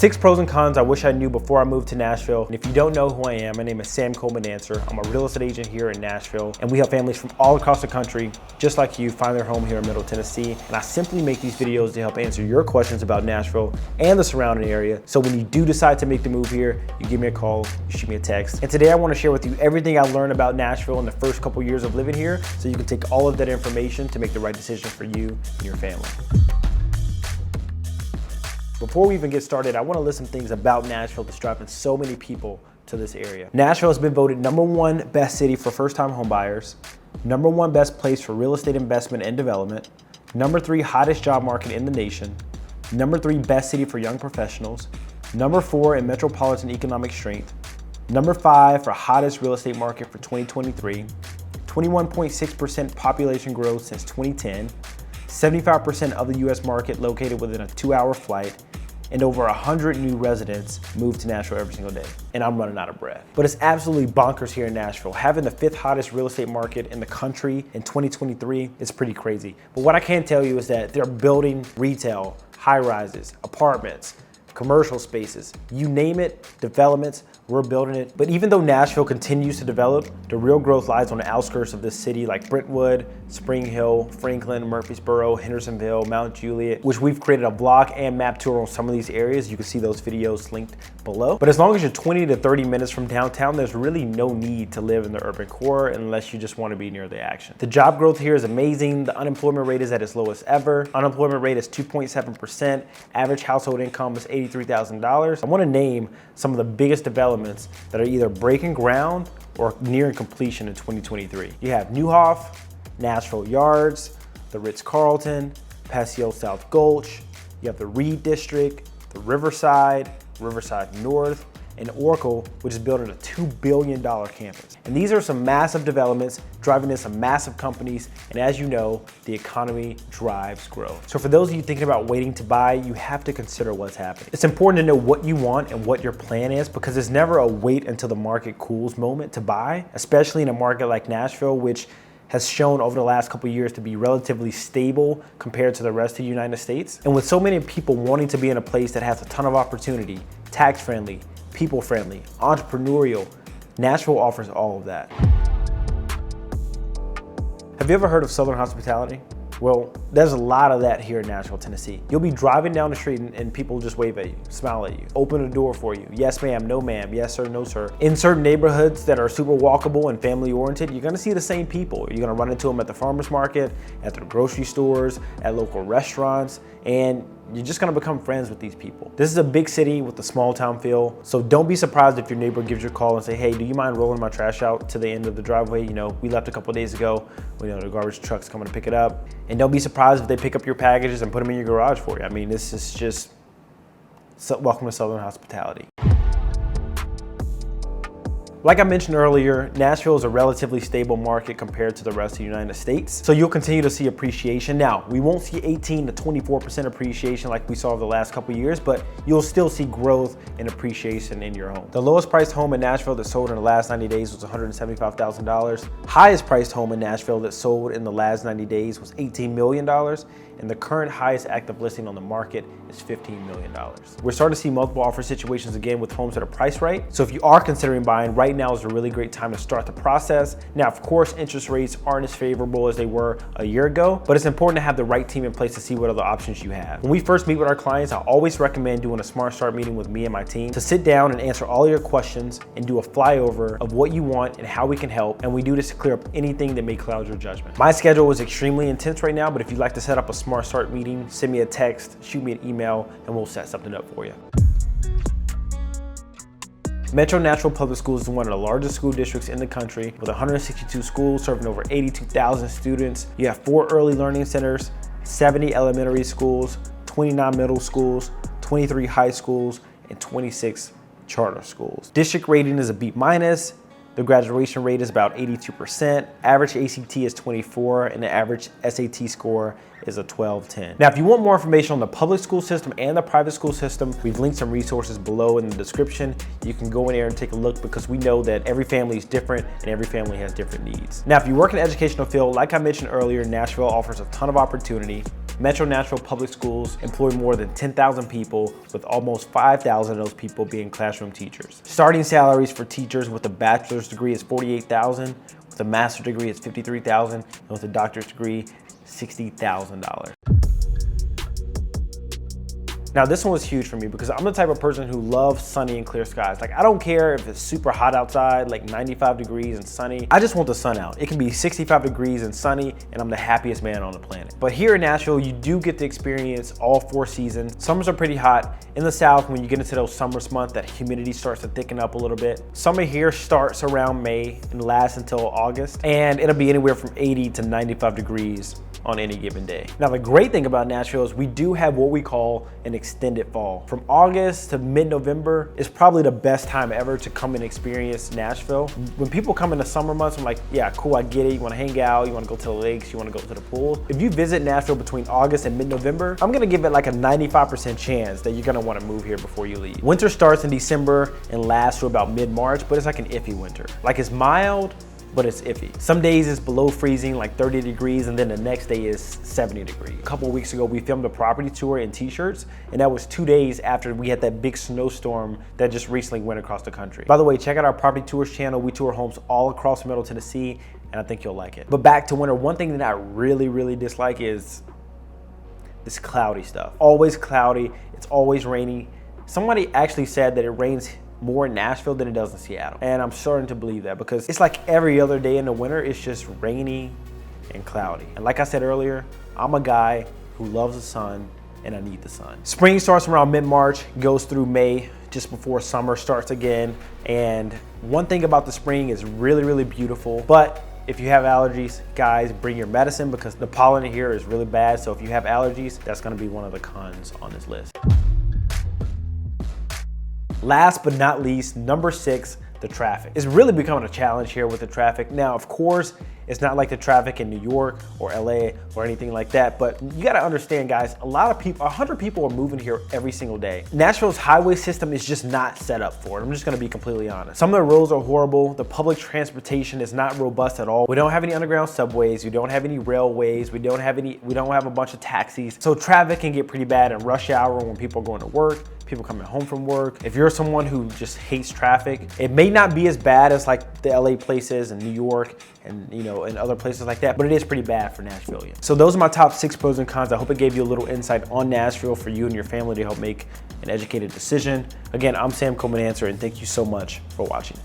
6 pros and cons I wish I knew before I moved to Nashville. And if you don't know who I am, my name is Sam Coleman Johns Group. I'm a real estate agent here in Nashville, and we help families from all across the country, just like you, find their home here in Middle Tennessee. And I simply make these videos to help answer your questions about Nashville and the surrounding area. So when you do decide to make the move here, you give me a call, you shoot me a text. And today I want to share with you everything I learned about Nashville in the first couple years of living here, so you can take all of that information to make the right decision for you and your family. Before we even get started, I want to list some things about Nashville that's driving so many people to this area. Nashville has been voted #1 best city for first-time homebuyers, #1 best place for real estate investment and development, #3 hottest job market in the nation, #3 best city for young professionals, #4 in metropolitan economic strength, #5 for hottest real estate market for 2023, 21.6% population growth since 2010, 75% of the US market located within a 2-hour flight, and over 100 new residents move to Nashville every single day. And I'm running out of breath. But it's absolutely bonkers here in Nashville. Having the 5th hottest real estate market in the country in 2023 is pretty crazy. But what I can tell you is that they're building retail, high rises, apartments, commercial spaces, you name it, developments, we're building it. But even though Nashville continues to develop, the real growth lies on the outskirts of this city like Brentwood, Spring Hill, Franklin, Murfreesboro, Hendersonville, Mount Juliet, which we've created a blog and map tour on some of these areas. You can see those videos linked below. But as long as you're 20 to 30 minutes from downtown, there's really no need to live in the urban core unless you just want to be near the action. The job growth here is amazing. The unemployment rate is at its lowest ever. Unemployment rate is 2.7%. Average household income is $83,000. I want to name some of the biggest developments that are either breaking ground or nearing completion in 2023. You have Newhoff, Nashville Yards, the Ritz-Carlton, Paseo South Gulch, you have the Reed District, the Riverside, Riverside North, and Oracle, which is building a $2 billion campus. And these are some massive developments driving in some massive companies, and as you know, the economy drives growth. So for those of you thinking about waiting to buy, you have to consider what's happening. It's important to know what you want and what your plan is, because there's never a wait until the market cools moment to buy, especially in a market like Nashville, which has shown over the last couple of years to be relatively stable compared to the rest of the United States. And with so many people wanting to be in a place that has a ton of opportunity, tax-friendly, people-friendly, entrepreneurial, Nashville offers all of that. Have you ever heard of Southern hospitality? Well, there's a lot of that here in Nashville, Tennessee. You'll be driving down the street and people just wave at you, smile at you, open a door for you. Yes, ma'am, no, ma'am, yes, sir, no, sir. In certain neighborhoods that are super walkable and family oriented, you're gonna see the same people. You're gonna run into them at the farmer's market, at the grocery stores, at local restaurants, and you're just gonna become friends with these people. This is a big city with a small town feel, so don't be surprised if your neighbor gives you a call and say, hey, do you mind rolling my trash out to the end of the driveway? You know, we left a couple days ago, we know the garbage truck's coming to pick it up. And don't be surprised if they pick up your packages and put them in your garage for you. I mean, this is just, welcome to Southern hospitality. Like I mentioned earlier, Nashville is a relatively stable market compared to the rest of the United States. So you'll continue to see appreciation. Now, we won't see 18 to 24% appreciation like we saw over the last couple of years, but you'll still see growth and appreciation in your home. The lowest priced home in Nashville that sold in the last 90 days was $175,000. Highest priced home in Nashville that sold in the last 90 days was $18 million. And the current highest active listing on the market is $15 million. We're starting to see multiple offer situations again with homes that are priced right. So if you are considering buying, right now is a really great time to start the process. Now, of course, interest rates aren't as favorable as they were a year ago, but it's important to have the right team in place to see what other options you have. When we first meet with our clients, I always recommend doing a Smart Start meeting with me and my team to sit down and answer all your questions and do a flyover of what you want and how we can help. And we do this to clear up anything that may cloud your judgment. My schedule is extremely intense right now, but if you'd like to set up a Smart Start meeting, send me a text, shoot me an email, and we'll set something up for you. Metro Nashville Public Schools is one of the largest school districts in the country with 162 schools serving over 82,000 students. You have 4 early learning centers, 70 elementary schools, 29 middle schools, 23 high schools, and 26 charter schools. District rating is a B-. The graduation rate is about 82%. Average ACT is 24, and the average SAT score is a 1210. Now, if you want more information on the public school system and the private school system, we've linked some resources below in the description. You can go in there and take a look, because we know that every family is different and every family has different needs. Now, if you work in the educational field, like I mentioned earlier, Nashville offers a ton of opportunity. Metro Nashville Public Schools employ more than 10,000 people, with almost 5,000 of those people being classroom teachers. Starting salaries for teachers with a bachelor's degree is $48,000, with a master's degree is $53,000, and with a doctorate degree, $60,000. Now this one was huge for me because I'm the type of person who loves sunny and clear skies. Like, I don't care if it's super hot outside, like 95 degrees and sunny. I just want the sun out. It can be 65 degrees and sunny and I'm the happiest man on the planet. But here in Nashville, you do get to experience all 4 seasons. Summers are pretty hot. In the South, when you get into those summer months, that humidity starts to thicken up a little bit. Summer here starts around May and lasts until August. And it'll be anywhere from 80 to 95 degrees on any given day. Now, the great thing about Nashville is we do have what we call an extended fall. From August to mid-November is probably the best time ever to come and experience Nashville. When people come in the summer months, I'm like, yeah, cool, I get it. You wanna hang out, you wanna go to the lakes, you wanna go to the pool. If you visit Nashville between August and mid-November, I'm gonna give it like a 95% chance that you're gonna wanna move here before you leave. Winter starts in December and lasts to about mid-March, but it's like an iffy winter. Like, it's mild, but it's iffy. Some days it's below freezing, like 30 degrees, and then the next day is 70 degrees. A couple of weeks ago, we filmed a property tour in t-shirts, and that was 2 days after we had that big snowstorm that just recently went across the country. By the way, check out our property tours channel. We tour homes all across Middle Tennessee, and I think you'll like it. But back to winter, one thing that I really dislike is this cloudy stuff. Always cloudy, it's always rainy. Somebody actually said that it rains more in Nashville than it does in Seattle. And I'm starting to believe that because it's like every other day in the winter, it's just rainy and cloudy. And like I said earlier, I'm a guy who loves the sun and I need the sun. Spring starts around mid-March, goes through May, just before summer starts again. And one thing about the spring is really beautiful, but if you have allergies, guys, bring your medicine because the pollen here is really bad. So if you have allergies, that's gonna be one of the cons on this list. Last but not least, number 6, the traffic. It's really becoming a challenge here with the traffic. Now, of course, it's not like the traffic in New York or LA or anything like that, but you gotta understand, guys, a lot of people, 100 people are moving here every single day. Nashville's highway system is just not set up for it. I'm just gonna be completely honest. Some of the roads are horrible. The public transportation is not robust at all. We don't have any underground subways. We don't have any railways. We don't have a bunch of taxis. So traffic can get pretty bad in rush hour when people are going to work, people coming home from work. If you're someone who just hates traffic, it may not be as bad as like the LA places and New York and and other places like that, but it is pretty bad for Nashvilleians. So those are my top 6 pros and cons. I hope it gave you a little insight on Nashville for you and your family to help make an educated decision. Again, I'm Sam Coleman, and thank you so much for watching.